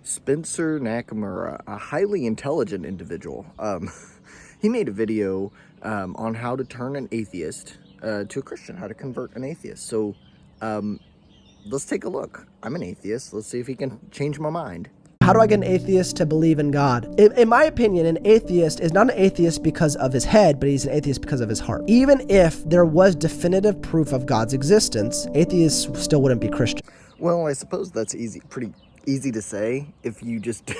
Spencer Nakamura, a highly intelligent individual. He made a video on how to turn an atheist to a Christian, how to convert an atheist. So let's take a look. I'm an atheist. Let's see if he can change my mind. How do I get an atheist to believe in God? In my opinion, an atheist is not an atheist because of his head, but he's an atheist because of his heart. Even if there was definitive proof of God's existence, atheists still wouldn't be Christian. Well, I suppose that's pretty easy to say if you just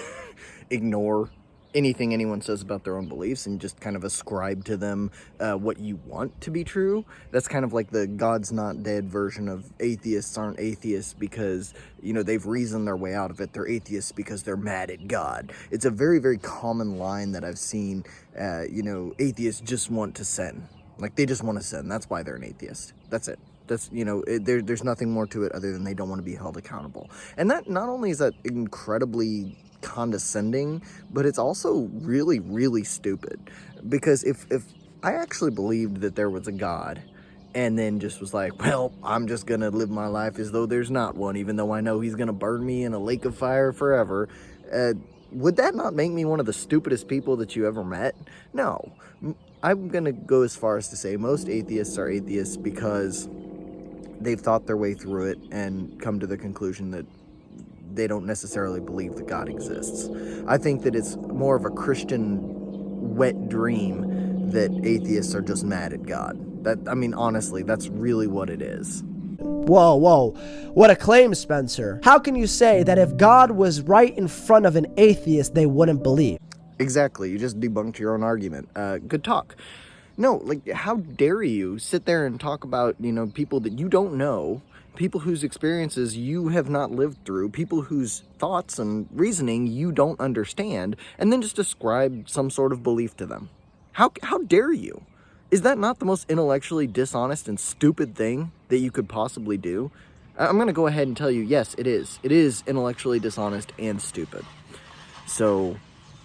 ignore anything anyone says about their own beliefs and just kind of ascribe to them what you want to be true. That's kind of like the God's not dead version of atheists aren't atheists because, they've reasoned their way out of it. They're atheists because they're mad at God. It's a very, very common line that I've seen, atheists just want to sin. Like, they just want to sin. That's why they're an atheist. That's it. That's, there's nothing more to it other than they don't want to be held accountable. And that not only is that incredibly condescending, but it's also really, really stupid. Because if I actually believed that there was a God and then just was like, well, I'm just going to live my life as though there's not one, even though I know he's going to burn me in a lake of fire forever, would that not make me one of the stupidest people that you ever met? No. I'm going to go as far as to say most atheists are atheists because they've thought their way through it and come to the conclusion that they don't necessarily believe that God exists. I think that it's more of a Christian wet dream that atheists are just mad at God. Honestly, that's really what it is. Whoa. What a claim, Spencer. How can you say that if God was right in front of an atheist, they wouldn't believe? Exactly. You just debunked your own argument. Good talk. No, how dare you sit there and talk about, people that you don't know, people whose experiences you have not lived through, people whose thoughts and reasoning you don't understand, and then just ascribe some sort of belief to them. How dare you? Is that not the most intellectually dishonest and stupid thing that you could possibly do? I'm going to go ahead and tell you, yes, it is. It is intellectually dishonest and stupid. So,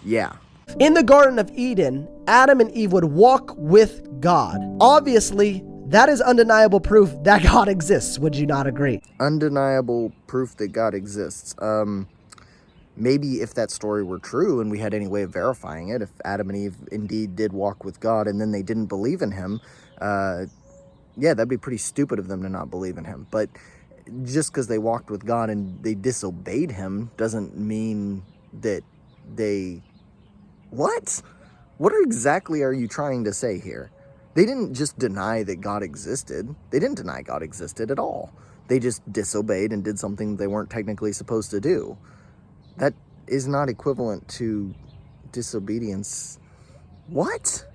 yeah. In the Garden of Eden, Adam and Eve would walk with God. Obviously, that is undeniable proof that God exists. Would you not agree? Undeniable proof that God exists. Maybe if that story were true and we had any way of verifying it, if Adam and Eve indeed did walk with God and then they didn't believe in him, that'd be pretty stupid of them to not believe in him. But just because they walked with God and they disobeyed him doesn't mean that they... What? What exactly are you trying to say here? They didn't just deny that God existed. They didn't deny God existed at all. They just disobeyed and did something they weren't technically supposed to do. That is not equivalent to disobedience. What?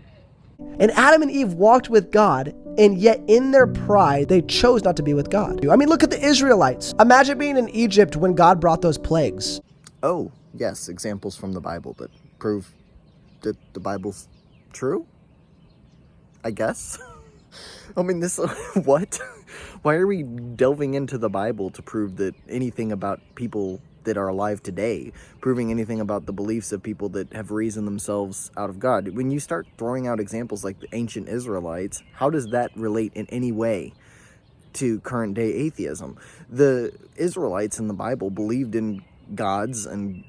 And Adam and Eve walked with God, and yet in their pride, they chose not to be with God. Look at the Israelites. Imagine being in Egypt when God brought those plagues. Oh, yes, examples from the Bible that prove that the Bible's true? I guess. What? Why are we delving into the Bible to prove that anything about people that are alive today, proving anything about the beliefs of people that have reasoned themselves out of God? When you start throwing out examples like the ancient Israelites, how does that relate in any way to current day atheism? The Israelites in the Bible believed in gods and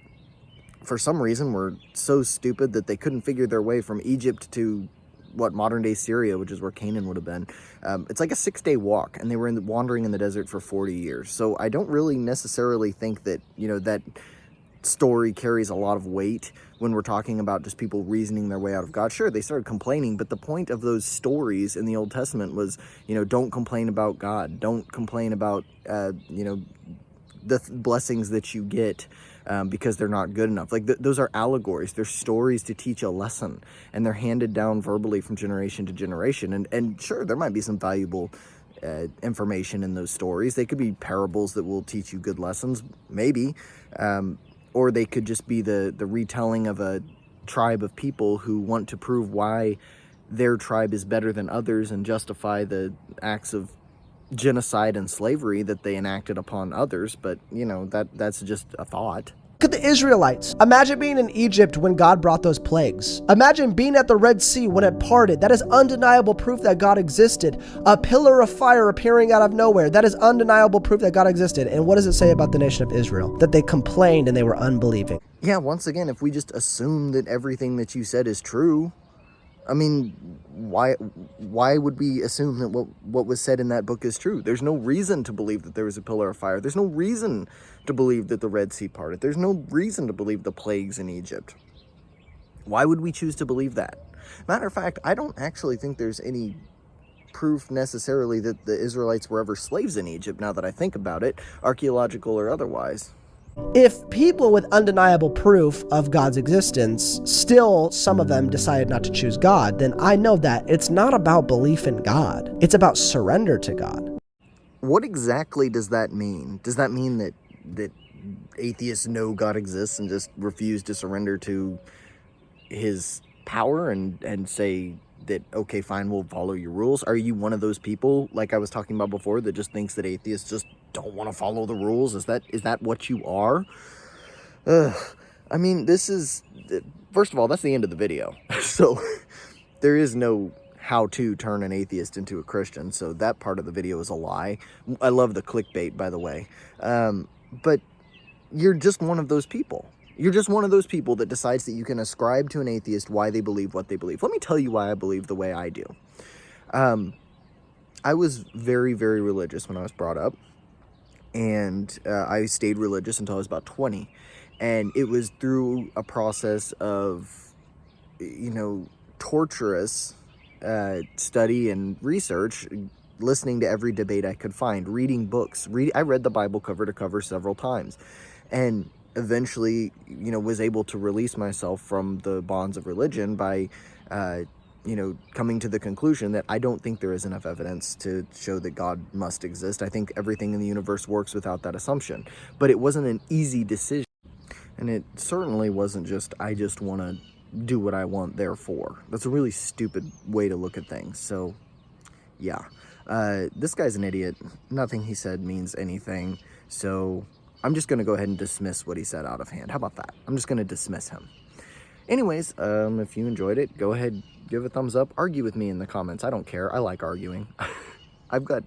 for some reason were so stupid that they couldn't figure their way from Egypt to modern day Syria, which is where Canaan would have been. It's like a 6-day walk, and they were wandering in the desert for 40 years. So I don't really necessarily think that, that story carries a lot of weight when we're talking about just people reasoning their way out of God. Sure, they started complaining, but the point of those stories in the Old Testament was, don't complain about God. Don't complain about, the blessings that you get because they're not good enough. Those are allegories. They're stories to teach a lesson, and they're handed down verbally from generation to generation. And sure, there might be some valuable information in those stories. They could be parables that will teach you good lessons, maybe, or they could just be the retelling of a tribe of people who want to prove why their tribe is better than others and justify the acts of genocide and slavery that they enacted upon others. But that's just a thought. Look at the Israelites. Imagine being in Egypt when God brought those plagues. Imagine being at the Red Sea when it parted. That is undeniable proof that God existed. A pillar of fire appearing out of nowhere. That is undeniable proof that God existed. And what does it say about the nation of Israel? That they complained and they were unbelieving. Yeah, once again, if we just assume that everything that you said is true, I mean, why would we assume that what was said in that book is true? There's no reason to believe that there was a pillar of fire. There's no reason to believe that the Red Sea parted. There's no reason to believe the plagues in Egypt. Why would we choose to believe that? Matter of fact, I don't actually think there's any proof necessarily that the Israelites were ever slaves in Egypt, now that I think about it, archaeological or otherwise. If people with undeniable proof of God's existence, still some of them decided not to choose God, then I know that it's not about belief in God. It's about surrender to God. What exactly does that mean? Does that mean that atheists know God exists and just refuse to surrender to his power and say that, okay, fine, we'll follow your rules? Are you one of those people, like I was talking about before, that just thinks that atheists just don't want to follow the rules? Is that what you are? I mean, first of all, that's the end of the video. So there is no how to turn an atheist into a Christian, so that part of the video is a lie. I love the clickbait, by the way. But you're just one of those people. You're just one of those people that decides that you can ascribe to an atheist why they believe what they believe. Let me tell you why I believe the way I do. I was very, very religious when I was brought up, and I stayed religious until I was about 20. And it was through a process of, torturous study and research, listening to every debate I could find, reading books. I read the Bible cover to cover several times, and eventually, was able to release myself from the bonds of religion by, coming to the conclusion that I don't think there is enough evidence to show that God must exist. I think everything in the universe works without that assumption. But it wasn't an easy decision. And it certainly wasn't just, I just want to do what I want, therefore. That's a really stupid way to look at things. So, yeah. This guy's an idiot. Nothing he said means anything. So I'm just going to go ahead and dismiss what he said out of hand. How about that? I'm just going to dismiss him. Anyways, if you enjoyed it, go ahead, give a thumbs up. Argue with me in the comments. I don't care. I like arguing. I've got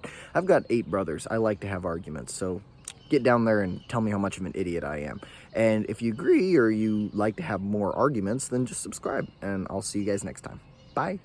8 brothers. I like to have arguments. So get down there and tell me how much of an idiot I am. And if you agree or you like to have more arguments, then just subscribe. And I'll see you guys next time. Bye.